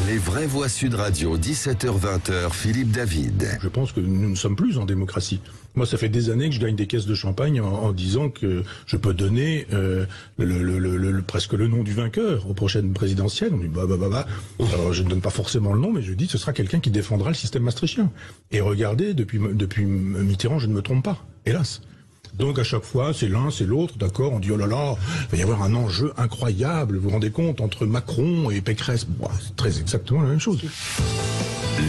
Les vraies voix Sud Radio, 17h-20h, Philippe David. Je pense que nous ne sommes plus en démocratie. Moi, ça fait des années que je gagne des caisses de champagne en disant que je peux donner presque le nom du vainqueur aux prochaines présidentielles. On dit Alors, je ne donne pas forcément le nom, mais je dis que ce sera quelqu'un qui défendra le système maastrichtien. Et regardez, depuis Mitterrand, je ne me trompe pas, hélas. Donc à chaque fois, c'est l'un, c'est l'autre, d'accord, on dit oh là là, il va y avoir un enjeu incroyable, vous vous rendez compte, entre Macron et Pécresse. Bon, c'est très exactement la même chose.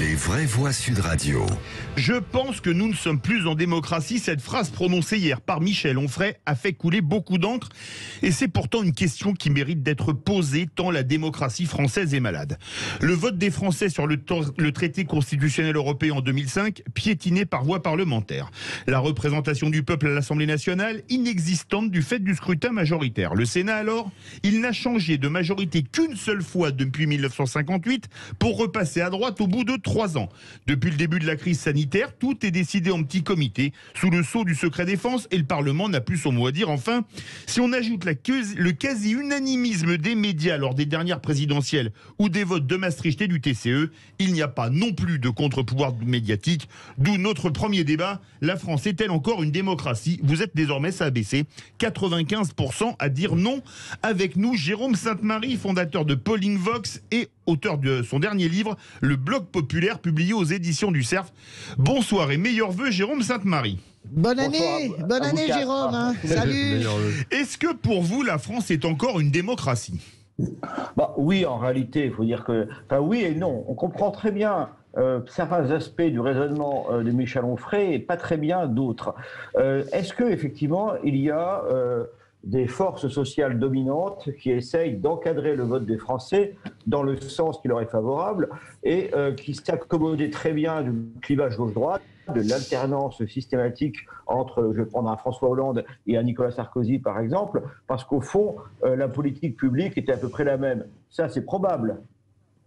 Les vraies voix Sud Radio. Je pense que nous ne sommes plus en démocratie. Cette phrase prononcée hier par Michel Onfray a fait couler beaucoup d'encre. Et c'est pourtant une question qui mérite d'être posée tant la démocratie française est malade. Le vote des Français sur le traité constitutionnel européen en 2005, piétiné par voie parlementaire. La représentation du peuple à l'Assemblée nationale, inexistante du fait du scrutin majoritaire. Le Sénat alors, il n'a changé de majorité qu'une seule fois depuis 1958 pour repasser à droite au bout de 3 ans. Depuis le début de la crise sanitaire, tout est décidé en petit comité, sous le sceau du secret défense, et le Parlement n'a plus son mot à dire. Enfin, si on ajoute le quasi-unanimisme des médias lors des dernières présidentielles ou des votes de Maastricht et du TCE, il n'y a pas non plus de contre-pouvoir médiatique. D'où notre premier débat. La France est-elle encore une démocratie? Vous êtes désormais, ça a baissé, 95% à dire non. Avec nous, Jérôme Sainte-Marie, fondateur de Polling Vox et auteur de son dernier livre, Le Bloc populaire, publié aux éditions du Cerf. Bonsoir et meilleurs vœux, Jérôme Sainte-Marie. Bonne année Jérôme, hein. Salut. Est-ce que pour vous, la France est encore une démocratie? Oui, en réalité, il faut dire que... oui et non. On comprend très bien certains aspects du raisonnement de Michel Onfray et pas très bien d'autres. Est-ce que effectivement il y a des forces sociales dominantes qui essayent d'encadrer le vote des Français dans le sens qui leur est favorable et qui s'accommodaient très bien du clivage gauche-droite, de l'alternance systématique entre, je vais prendre un François Hollande et un Nicolas Sarkozy par exemple, parce qu'au fond, la politique publique était à peu près la même. Ça, c'est probable.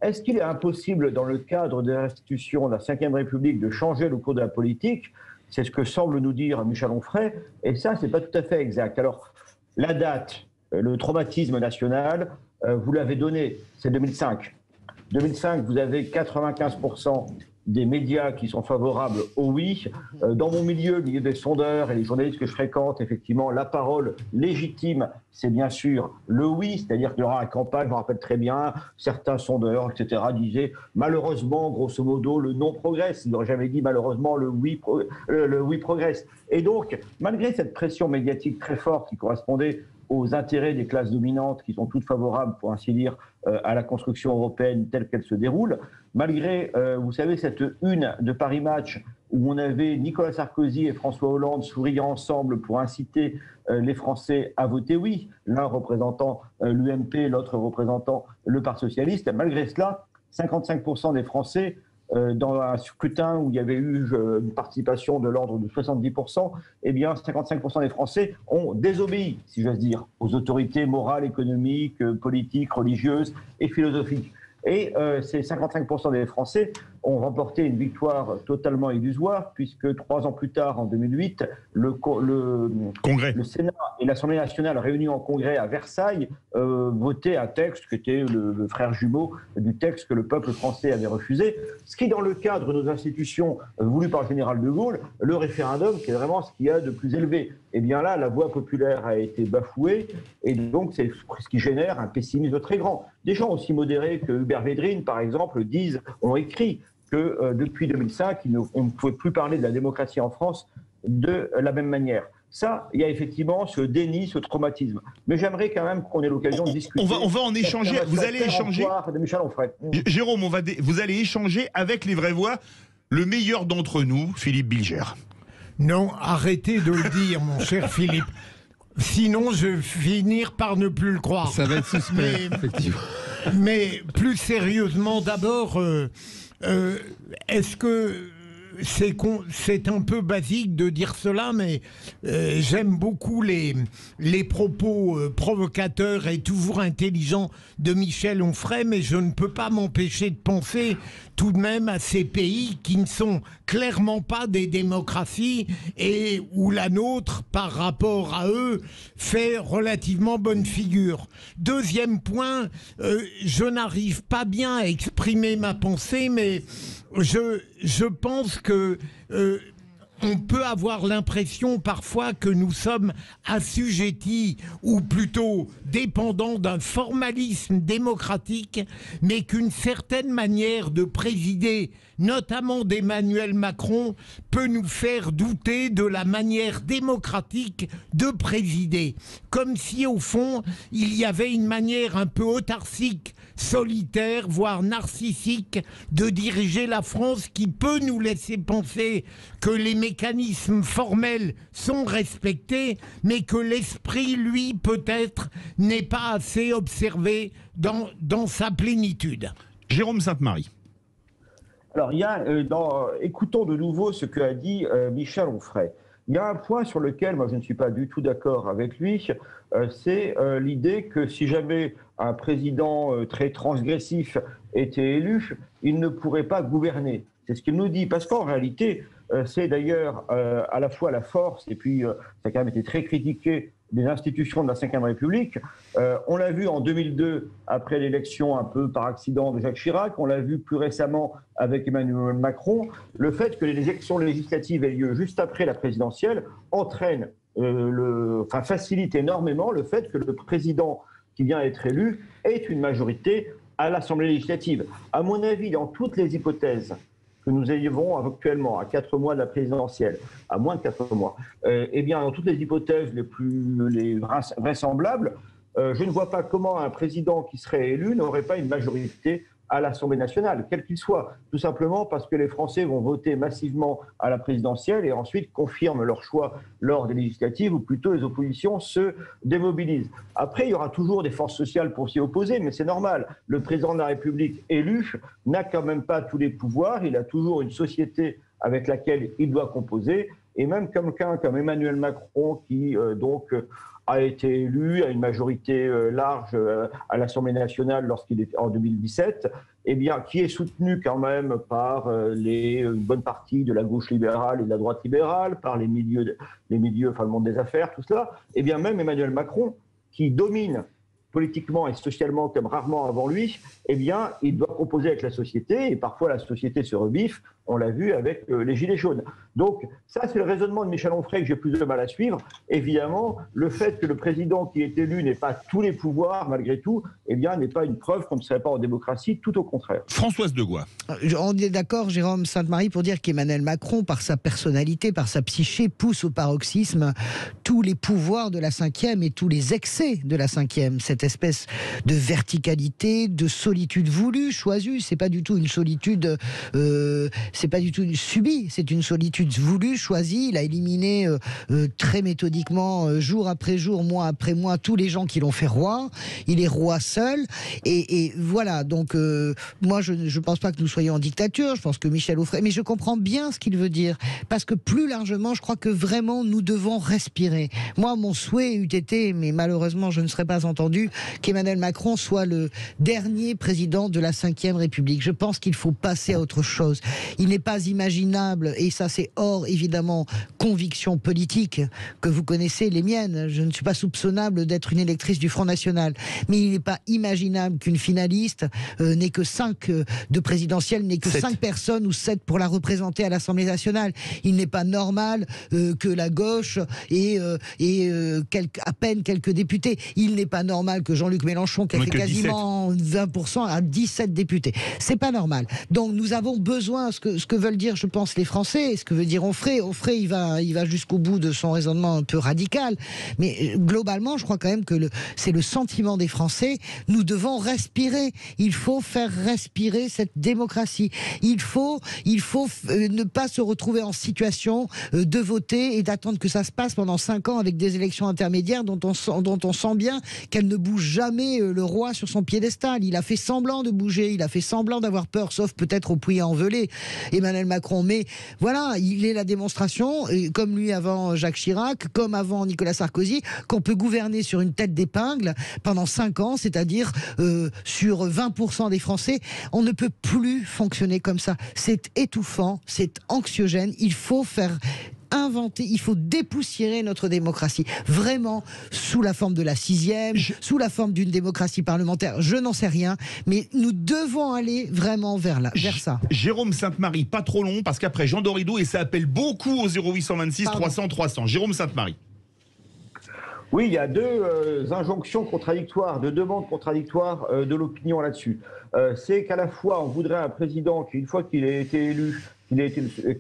Est-ce qu'il est impossible, dans le cadre de l'institution de la Ve République, de changer le cours de la politique? C'est ce que semble nous dire Michel Onfray, et ça, c'est pas tout à fait exact. Alors, la date, le traumatisme national, vous l'avez donné, c'est 2005. 2005, vous avez 95% des médias qui sont favorables au oui. Dans mon milieu, le milieu des sondeurs et les journalistes que je fréquente, effectivement, la parole légitime, c'est bien sûr le oui, c'est-à-dire que durant la campagne, je me rappelle très bien, certains sondeurs, etc., disaient malheureusement, grosso modo, le non progresse. Ils n'auraient jamais dit malheureusement le oui progresse. Et donc, malgré cette pression médiatique très forte qui correspondait aux intérêts des classes dominantes qui sont toutes favorables, pour ainsi dire, à la construction européenne telle qu'elle se déroule, malgré, vous savez, cette une de Paris Match où on avait Nicolas Sarkozy et François Hollande souriant ensemble pour inciter les Français à voter oui, l'un représentant l'UMP, l'autre représentant le Parti socialiste. Malgré cela, 55% des Français, dans un scrutin où il y avait eu une participation de l'ordre de 70%, eh bien 55% des Français ont désobéi, si j'ose dire, aux autorités morales, économiques, politiques, religieuses et philosophiques. Et ces 55% des Français ont remporté une victoire totalement illusoire, puisque 3 ans plus tard, en 2008, le Sénat et l'Assemblée nationale réunis en congrès à Versailles votaient un texte qui était le frère jumeau du texte que le peuple français avait refusé, ce qui, dans le cadre de nos institutions voulues par le général de Gaulle, le référendum, qui est vraiment ce qu'il y a de plus élevé. Eh bien là, la voix populaire a été bafouée, et donc c'est ce qui génère un pessimisme très grand. Des gens aussi modérés que Hubert Védrine, par exemple, ont écrit que depuis 2005, on ne pouvait plus parler de la démocratie en France de la même manière. Ça, il y a effectivement ce déni, ce traumatisme. Mais j'aimerais quand même qu'on ait l'occasion de discuter. On va en échanger. Vous allez échanger. De Michel Onfray. Jérôme, vous allez échanger avec les vraies voix. Le meilleur d'entre nous, Philippe Bilger. Non, arrêtez de le dire, mon cher Philippe. Sinon, je vais finir par ne plus le croire. Ça va être suspect, effectivement. Mais plus sérieusement, d'abord, est-ce que c'est un peu basique de dire cela, mais j'aime beaucoup les propos provocateurs et toujours intelligents de Michel Onfray, mais je ne peux pas m'empêcher de penser tout de même à ces pays qui ne sont clairement pas des démocraties et où la nôtre, par rapport à eux, fait relativement bonne figure. Deuxième point, je n'arrive pas bien à exprimer ma pensée, mais je pense que on peut avoir l'impression parfois que nous sommes assujettis, ou plutôt dépendants d'un formalisme démocratique, mais qu'une certaine manière de présider, notamment d'Emmanuel Macron, peut nous faire douter de la manière démocratique de présider. Comme si, au fond, il y avait une manière un peu autarcique, solitaire, voire narcissique, de diriger la France qui peut nous laisser penser que les mécanismes formels sont respectés, mais que l'esprit, lui, peut-être, n'est pas assez observé dans sa plénitude. Jérôme Sainte-Marie. Alors, il y a, écoutons de nouveau ce qu'a dit Michel Onfray. Il y a un point sur lequel moi je ne suis pas du tout d'accord avec lui, c'est l'idée que si jamais un président très transgressif était élu, il ne pourrait pas gouverner. C'est ce qu'il nous dit, parce qu'en réalité, c'est d'ailleurs à la fois la force, et puis ça a quand même été très critiqué, des institutions de la Ve République. On l'a vu en 2002, après l'élection un peu par accident de Jacques Chirac, on l'a vu plus récemment avec Emmanuel Macron. Le fait que les élections législatives aient lieu juste après la présidentielle entraîne, facilite énormément le fait que le président qui vient être élu ait une majorité à l'Assemblée législative. À mon avis, dans toutes les hypothèses que nous avons actuellement, à 4 mois de la présidentielle, à moins de 4 mois, eh bien, dans toutes les hypothèses les vraisemblables, je ne vois pas comment un président qui serait élu n'aurait pas une majorité à l'Assemblée nationale, quel qu'il soit. Tout simplement parce que les Français vont voter massivement à la présidentielle et ensuite confirment leur choix lors des législatives, ou plutôt les oppositions se démobilisent. Après, il y aura toujours des forces sociales pour s'y opposer, mais c'est normal. Le président de la République élu n'a quand même pas tous les pouvoirs, il a toujours une société avec laquelle il doit composer, et même quelqu'un comme Emmanuel Macron, qui a été élu à une majorité large à l'Assemblée nationale lorsqu'il était en 2017, eh bien, qui est soutenu quand même par une bonne partie de la gauche libérale et de la droite libérale, par les milieux, enfin le monde des affaires, tout cela, eh bien même Emmanuel Macron, qui domine politiquement et socialement comme rarement avant lui, eh bien, il doit composer avec la société, et parfois la société se rebiffe, on l'a vu avec les Gilets jaunes. Donc, ça, c'est le raisonnement de Michel Onfray que j'ai plus de mal à suivre. Évidemment, le fait que le président qui est élu n'ait pas tous les pouvoirs, malgré tout, eh bien, n'est pas une preuve qu'on ne serait pas en démocratie, tout au contraire. Françoise Degois. On est d'accord, Jérôme Sainte-Marie, pour dire qu'Emmanuel Macron, par sa personnalité, par sa psyché, pousse au paroxysme tous les pouvoirs de la Ve et tous les excès de la Ve. Cette espèce de verticalité, de solitude voulue, choisie, c'est pas du tout une solitude... c'est pas du tout subie, c'est une solitude voulue, choisie. Il a éliminé très méthodiquement, jour après jour, mois après mois, tous les gens qui l'ont fait roi. Il est roi seul. Et voilà, donc moi je pense pas que nous soyons en dictature, je pense que Michel Onfray, mais je comprends bien ce qu'il veut dire. Parce que plus largement, je crois que vraiment nous devons respirer. Moi, mon souhait eût été, mais malheureusement je ne serais pas entendu, qu'Emmanuel Macron soit le dernier président de la Ve République. Je pense qu'il faut passer à autre chose. Il n'est pas imaginable, et ça c'est hors évidemment conviction politique que vous connaissez les miennes, je ne suis pas soupçonnable d'être une électrice du Front National, mais il n'est pas imaginable qu'une finaliste n'ait que 5 de présidentielle, n'ait que 5 personnes ou 7 pour la représenter à l'Assemblée nationale. Il n'est pas normal que la gauche ait à peine quelques députés. Il n'est pas normal que Jean-Luc Mélenchon, qui a fait quasiment 20%, a 17 députés. C'est pas normal. Donc nous avons besoin, ce que veulent dire, je pense, les Français, et ce que veut dire Onfray, il va jusqu'au bout de son raisonnement un peu radical, mais globalement, je crois quand même que c'est le sentiment des Français. Nous devons respirer. Il faut faire respirer cette démocratie. Il faut ne pas se retrouver en situation de voter et d'attendre que ça se passe pendant 5 ans avec des élections intermédiaires dont on sent bien qu'elles ne bougent bouge jamais le roi sur son piédestal. Il a fait semblant de bouger, il a fait semblant d'avoir peur, sauf peut-être au Puy-en-Velay, Emmanuel Macron. Mais voilà, il est la démonstration, comme lui avant Jacques Chirac, comme avant Nicolas Sarkozy, qu'on peut gouverner sur une tête d'épingle pendant 5 ans, c'est-à-dire sur 20% des Français. On ne peut plus fonctionner comme ça. C'est étouffant, c'est anxiogène. Il faut faire inventer, il faut dépoussiérer notre démocratie, vraiment, sous la forme de la 6e, sous la forme d'une démocratie parlementaire, je n'en sais rien, mais nous devons aller vraiment vers ça. Jérôme Sainte-Marie, pas trop long, parce qu'après Jean Dorido, et ça appelle beaucoup au 0826 300 300. Jérôme Sainte-Marie. Oui, il y a deux injonctions contradictoires, deux demandes contradictoires de l'opinion là-dessus. C'est qu'à la fois, on voudrait un président qui, une fois qu'il a été élu,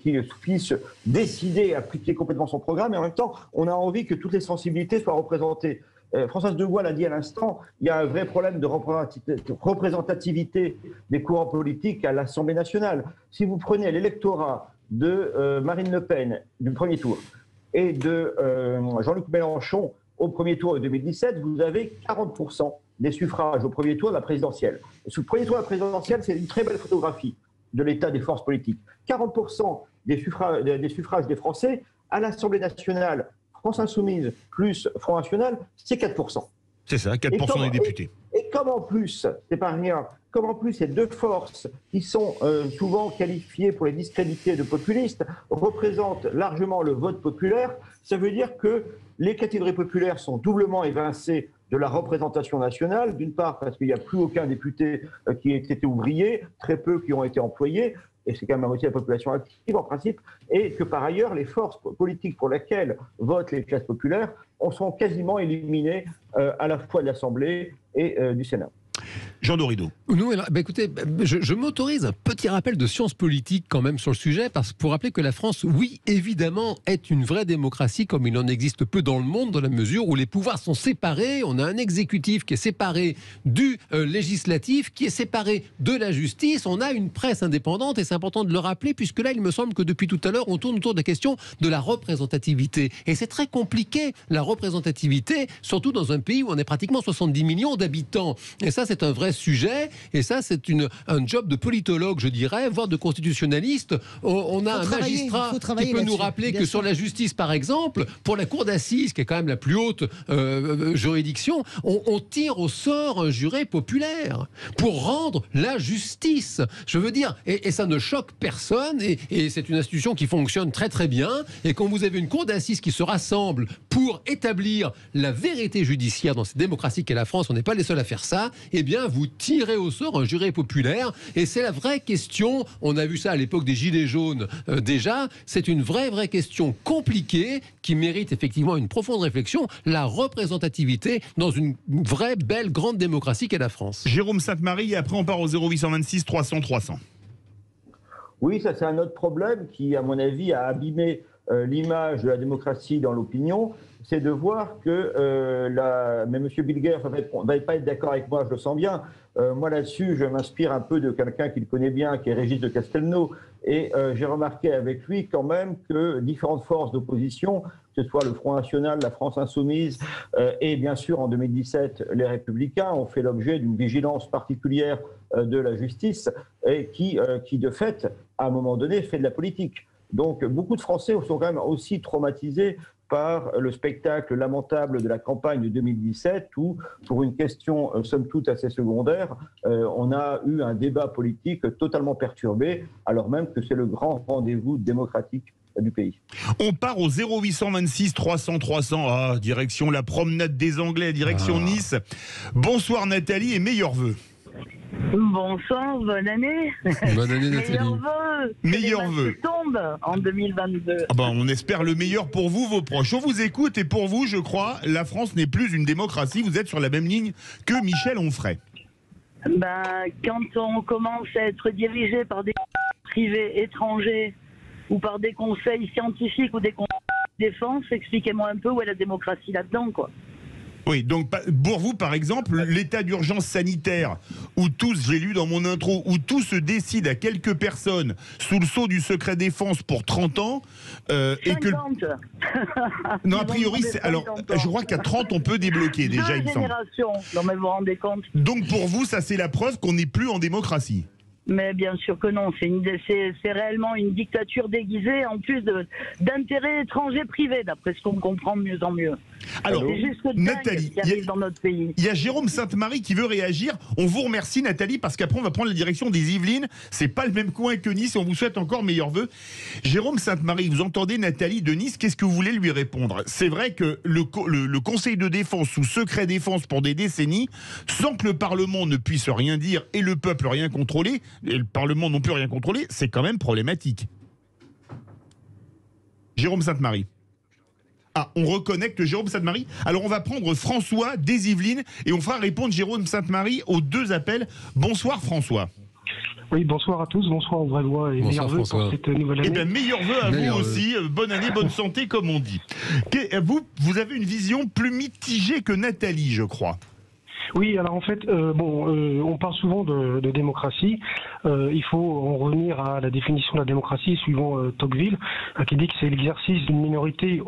qu'il puisse décider et appliquer complètement son programme, et en même temps, on a envie que toutes les sensibilités soient représentées. Françoise de Gaulle l'a dit à l'instant, il y a un vrai problème de représentativité des courants politiques à l'Assemblée nationale. Si vous prenez l'électorat de Marine Le Pen du premier tour et de Jean-Luc Mélenchon au premier tour de 2017, vous avez 40% des suffrages au premier tour de la présidentielle. Et sous le premier tour de la présidentielle, c'est une très belle photographie de l'état des forces politiques. 40% des suffrages des Français à l'Assemblée nationale, France Insoumise plus Front National, c'est 4%. C'est ça, 4% des députés. Et comme en plus, c'est pas rien, comme en plus ces deux forces qui sont souvent qualifiées pour les discréditer de populistes représentent largement le vote populaire, ça veut dire que les catégories populaires sont doublement évincées de la représentation nationale, d'une part parce qu'il n'y a plus aucun député qui ait été ouvrier, très peu qui ont été employés, et c'est quand même la moitié de la population active en principe, et que par ailleurs les forces politiques pour lesquelles votent les classes populaires sont quasiment éliminées à la fois de l'Assemblée et du Sénat. Jean Dorido. Nous, écoutez, je m'autorise un petit rappel de sciences politiques quand même sur le sujet, pour rappeler que la France, oui, évidemment, est une vraie démocratie comme il en existe peu dans le monde, dans la mesure où les pouvoirs sont séparés. On a un exécutif qui est séparé du législatif, qui est séparé de la justice. On a une presse indépendante, et c'est important de le rappeler, puisque là, il me semble que depuis tout à l'heure, on tourne autour de la question de la représentativité. Et c'est très compliqué, la représentativité, surtout dans un pays où on est pratiquement 70 millions d'habitants. Et ça, c'est un vrai sujet, et ça c'est un job de politologue, je dirais, voire de constitutionnaliste. On a un magistrat qui peut nous rappeler que sur la justice, par exemple, pour la cour d'assises, qui est quand même la plus haute juridiction, on tire au sort un juré populaire pour rendre la justice. Je veux dire, et ça ne choque personne, et c'est une institution qui fonctionne très très bien, et quand vous avez une cour d'assises qui se rassemble pour établir la vérité judiciaire dans cette démocratie qu'est la France, on n'est pas les seuls à faire ça, eh bien vous tirez au sort un juré populaire, et c'est la vraie question. On a vu ça à l'époque des Gilets jaunes déjà. C'est une vraie question compliquée qui mérite effectivement une profonde réflexion, la représentativité dans une vraie belle grande démocratie qu'est la France. Jérôme Sainte-Marie, et après on part au 0826 300 300. Oui, ça c'est un autre problème qui, à mon avis, a abîmé l'image de la démocratie dans l'opinion, c'est de voir que, mais M. Bilger ne va pas être d'accord avec moi, je le sens bien. Moi là-dessus, je m'inspire un peu de quelqu'un qu'il connaît bien, qui est Régis de Castelnau, et j'ai remarqué avec lui quand même que différentes forces d'opposition, que ce soit le Front National, la France Insoumise, et bien sûr en 2017 les Républicains, ont fait l'objet d'une vigilance particulière de la justice, et qui de fait, à un moment donné, fait de la politique. Donc beaucoup de Français sont quand même aussi traumatisés par le spectacle lamentable de la campagne de 2017 où, pour une question somme toute assez secondaire, on a eu un débat politique totalement perturbé, alors même que c'est le grand rendez-vous démocratique du pays. On part au 0826 300 300, direction la promenade des Anglais, direction Nice. Bonsoir Nathalie et meilleurs vœux. Bonsoir, bonne année. Bonne année Nathalie. Meilleurs vœux. Tombe en 2022. On espère le meilleur pour vous, vos proches. On vous écoute, et pour vous, je crois, la France n'est plus une démocratie. Vous êtes sur la même ligne que Michel Onfray. Quand on commence à être dirigé par des privés étrangers ou par des conseils scientifiques ou des conseils de défense, expliquez-moi un peu où est la démocratie là-dedans, quoi. Oui, donc pour vous, par exemple, l'état d'urgence sanitaire, où tous, j'ai lu dans mon intro, où tout se décide à quelques personnes sous le sceau du secret défense pour 30 ans, et que... Non, a priori, alors, je crois qu'à 30, on peut débloquer déjà, il me semble. Non, mais vous vous rendez compte? Donc pour vous, ça c'est la preuve qu'on n'est plus en démocratie. Mais bien sûr que non, c'est réellement une dictature déguisée, en plus d'intérêts étrangers privés, d'après ce qu'on comprend de mieux en mieux. Alors, c'est juste dingue Nathalie, ce qui arrive dans notre pays. Il y a Jérôme Sainte-Marie qui veut réagir. On vous remercie, Nathalie, parce qu'après on va prendre la direction des Yvelines. C'est pas le même coin que Nice et on vous souhaite encore meilleurs vœux. Jérôme Sainte-Marie, vous entendez Nathalie de Nice, qu'est-ce que vous voulez lui répondre? C'est vrai que le Conseil de défense sous secret défense pour des décennies, sans que le Parlement ne puisse rien dire et le peuple rien contrôler, et le Parlement non plus rien contrôler, c'est quand même problématique. Jérôme Sainte-Marie. Ah, on reconnecte Jérôme Sainte-Marie. Alors on va prendre François des Yvelines et on fera répondre Jérôme Sainte-Marie aux deux appels. Bonsoir François. Oui, bonsoir à tous, bonsoir aux vrais voix et meilleurs vœux pour cette nouvelle année. Eh bien, meilleurs vœux à vous aussi, bonne année, bonne santé comme on dit. Vous avez une vision plus mitigée que Nathalie, je crois. Oui, alors en fait, on parle souvent de démocratie. Il faut en revenir à la définition de la démocratie suivant Tocqueville, qui dit que c'est l'exercice d'une minorité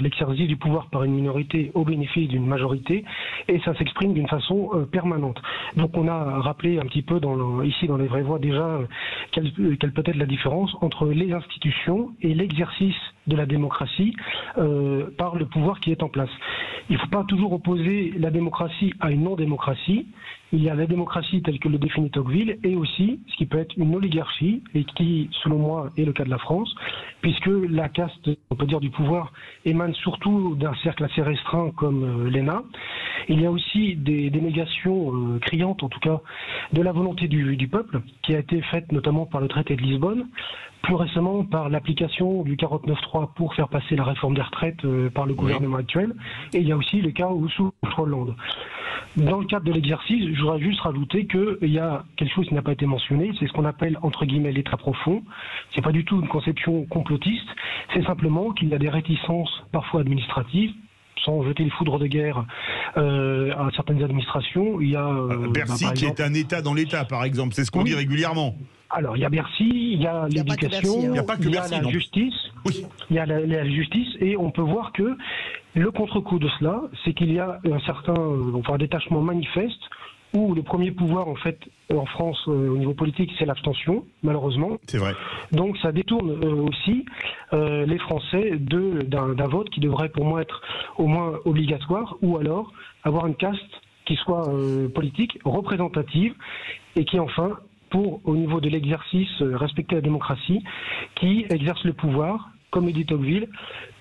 l'exercice du pouvoir par une minorité au bénéfice d'une majorité, et ça s'exprime d'une façon permanente. Donc on a rappelé un petit peu ici dans les vraies voix déjà quelle peut être la différence entre les institutions et l'exercice de la démocratie par le pouvoir qui est en place. Il ne faut pas toujours opposer la démocratie à une non-démocratie. Il y a la démocratie telle que le définit Tocqueville et aussi ce qui peut être une oligarchie et qui, selon moi, est le cas de la France, puisque la caste, on peut dire, du pouvoir émane surtout d'un cercle assez restreint comme l'ENA. Il y a aussi des négations criantes, en tout cas, de la volonté du peuple, qui a été faite notamment par le traité de Lisbonne, plus récemment par l'application du 49.3 pour faire passer la réforme des retraites par le gouvernement actuel, et il y a aussi le cas sous Hollande. Dans le cadre de l'exercice, je voudrais juste rajouter qu'il y a quelque chose qui n'a pas été mentionné, c'est ce qu'on appelle entre guillemets l'état profond. C'est pas du tout une conception complotiste, c'est simplement qu'il y a des réticences parfois administratives, sans jeter les foudres de guerre à certaines administrations. Il y a Bercy qui est un État dans l'État, par exemple, c'est ce qu'on dit régulièrement. Alors, il y a Bercy, il y a l'éducation, il y a la justice, il y a la justice, et on peut voir que le contre-coup de cela, c'est qu'il y a un certain détachement manifeste où le premier pouvoir, en fait, en France, au niveau politique, c'est l'abstention, malheureusement. C'est vrai. Donc ça détourne aussi les Français d'un vote qui devrait pour moi être au moins obligatoire, ou alors avoir une caste qui soit politique, représentative, et qui enfin, au niveau de l'exercice, respecter la démocratie, qui exerce le pouvoir, comme le dit Tocqueville,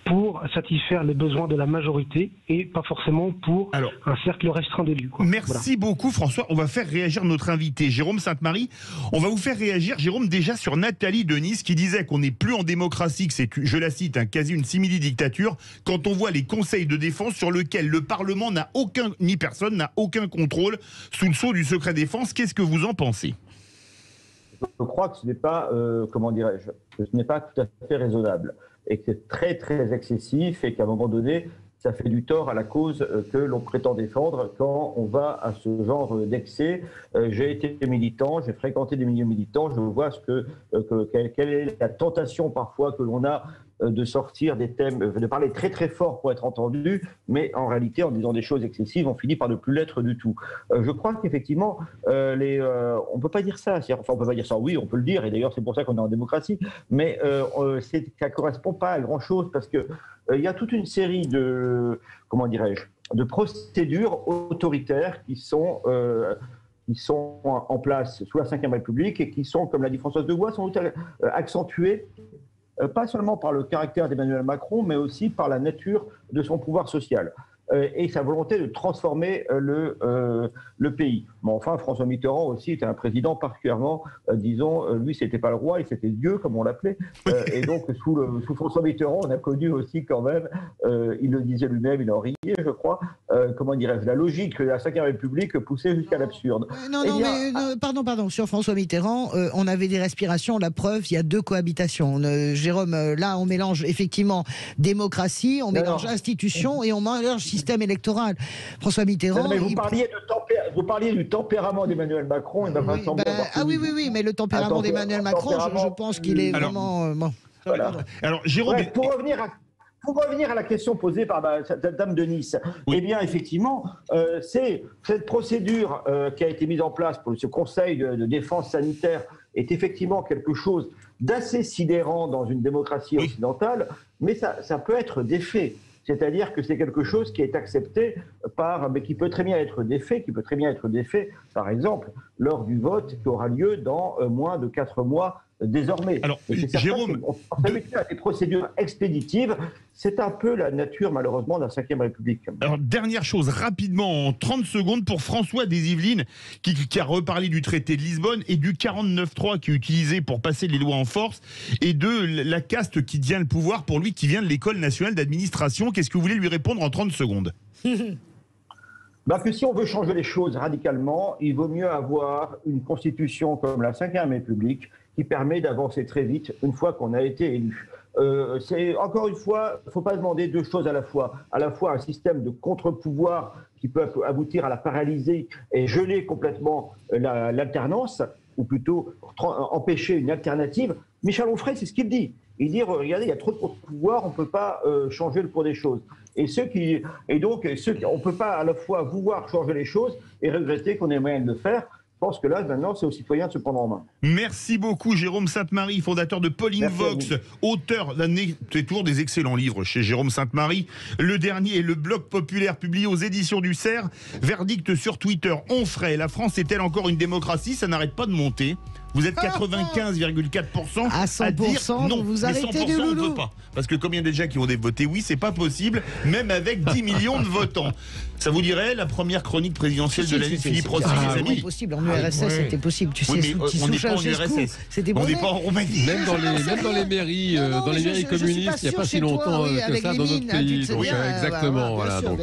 pour satisfaire les besoins de la majorité et pas forcément pour un cercle restreint d'élus. Merci beaucoup François. On va faire réagir notre invité Jérôme Sainte-Marie. On va vous faire réagir, Jérôme, déjà sur Nathalie de Nice qui disait qu'on n'est plus en démocratie, que c'est, je la cite, quasi une simili-dictature, quand on voit les conseils de défense sur lesquels le Parlement n'a aucun, ni personne n'a aucun contrôle sous le sceau du secret défense. Qu'est-ce que vous en pensez ? Je crois que ce n'est pas, ce n'est pas tout à fait raisonnable et que c'est très très excessif et qu'à un moment donné, ça fait du tort à la cause que l'on prétend défendre quand on va à ce genre d'excès. J'ai été militant, j'ai fréquenté des milieux militants, je vois quelle est la tentation parfois que l'on a de sortir des thèmes, de parler très très fort pour être entendu, mais en réalité, en disant des choses excessives, on finit par ne plus l'être du tout. Je crois qu'effectivement, on ne peut pas dire ça. Enfin, on ne peut pas dire ça, oui, on peut le dire, et d'ailleurs c'est pour ça qu'on est en démocratie, mais ça ne correspond pas à grand-chose, parce que il y a toute une série de, de procédures autoritaires qui sont en place sous la Ve République et qui sont, comme l'a dit Françoise Degois, sont accentuées pas seulement par le caractère d'Emmanuel Macron, mais aussi par la nature de son pouvoir social et sa volonté de transformer le pays. Mais enfin, François Mitterrand aussi était un président particulièrement, disons, lui, c'était pas le roi, c'était Dieu, comme on l'appelait. Et donc, sous François Mitterrand, on a connu aussi quand même, il le disait lui-même, il en riait, je crois, la logique de la Ve République poussée jusqu'à l'absurde. Pardon, sur François Mitterrand, on avait des respirations, la preuve, il y a 2 cohabitations. Jérôme, là, on mélange effectivement démocratie, on mélange institution et on mélange système électoral. François Mitterrand... Mais vous parliez du tempérament d'Emmanuel Macron. Oui, mais le tempérament d'Emmanuel Macron, je pense qu'il est vraiment... Voilà. Alors, Jérôme... Ouais, pour revenir à la question posée par cette dame de Nice, eh bien, effectivement, c'est cette procédure qui a été mise en place pour ce Conseil de défense sanitaire est effectivement quelque chose d'assez sidérant dans une démocratie occidentale, mais ça peut être défait. C'est-à-dire que c'est quelque chose qui est accepté mais qui peut très bien être défait, par exemple, lors du vote qui aura lieu dans moins de 4 mois désormais. Alors, Jérôme... On s'habitue à des procédures expéditives. C'est un peu la nature, malheureusement, de la Ve République. Alors, dernière chose, rapidement, en 30 secondes, pour François des Yvelines, qui a reparlé du traité de Lisbonne et du 49.3 qui est utilisé pour passer les lois en force, et de la caste qui tient le pouvoir pour lui, qui vient de l'École nationale d'administration. Qu'est-ce que vous voulez lui répondre en 30 secondes? Que si on veut changer les choses radicalement, il vaut mieux avoir une constitution comme la Ve République qui permet d'avancer très vite une fois qu'on a été élu. Encore une fois, il ne faut pas demander deux choses à la fois un système de contre-pouvoir qui peut aboutir à la paralyser et geler complètement l'alternance, ou plutôt empêcher une alternative. Michel Onfray, c'est ce qu'il dit. Il dit, regardez, il y a trop de contre-pouvoir, on ne peut pas changer le cours des choses. On ne peut pas à la fois vouloir changer les choses et regretter qu'on ait moyen de le faire. Je pense que là, maintenant, c'est aux citoyens de se prendre en main. Merci beaucoup, Jérôme Sainte-Marie, fondateur de Polling Vox, auteur c'est toujours des excellents livres chez Jérôme Sainte-Marie. Le dernier est Le Bloc populaire, publié aux éditions du Cerf. Verdict sur Twitter, Onfray, la France est-elle encore une démocratie? Ça n'arrête pas de monter. Vous êtes 95,4% à 100%, dire non. Vous mais arrêtez 100%, on ne peut pas. Parce que combien de gens qui ont voté oui, c'est pas possible, même avec 10 millions de votants. Ça vous dirait la première chronique présidentielle de l'année de Philippe Rossi, les amis? C'est possible. En URSS, c'était possible. Tu sais, on n'est pas en URSS. C'était on n'est pas en Roumanie. Même dans les mairies, dans les mairies communistes, il n'y a pas si longtemps que ça dans notre pays. Exactement. Voilà. Donc,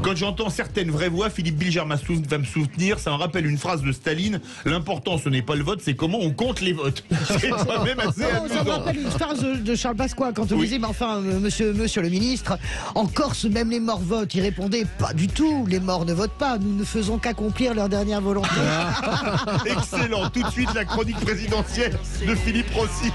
quand j'entends certaines vraies voix, Philippe Bilger va me soutenir. Ça me rappelle une phrase de Staline. L'important, ce n'est pas le vote, c'est comment on compte les votes. C'est quand même assez amusant. Ça me rappelle une phrase de Charles Pasqua quand on disait, mais enfin, monsieur le ministre, en Corse, même les morts votent. Il répondait, pas du tout, les morts ne votent pas, nous ne faisons qu'accomplir leur dernière volonté. Excellent, tout de suite la chronique présidentielle de Philippe Rossi.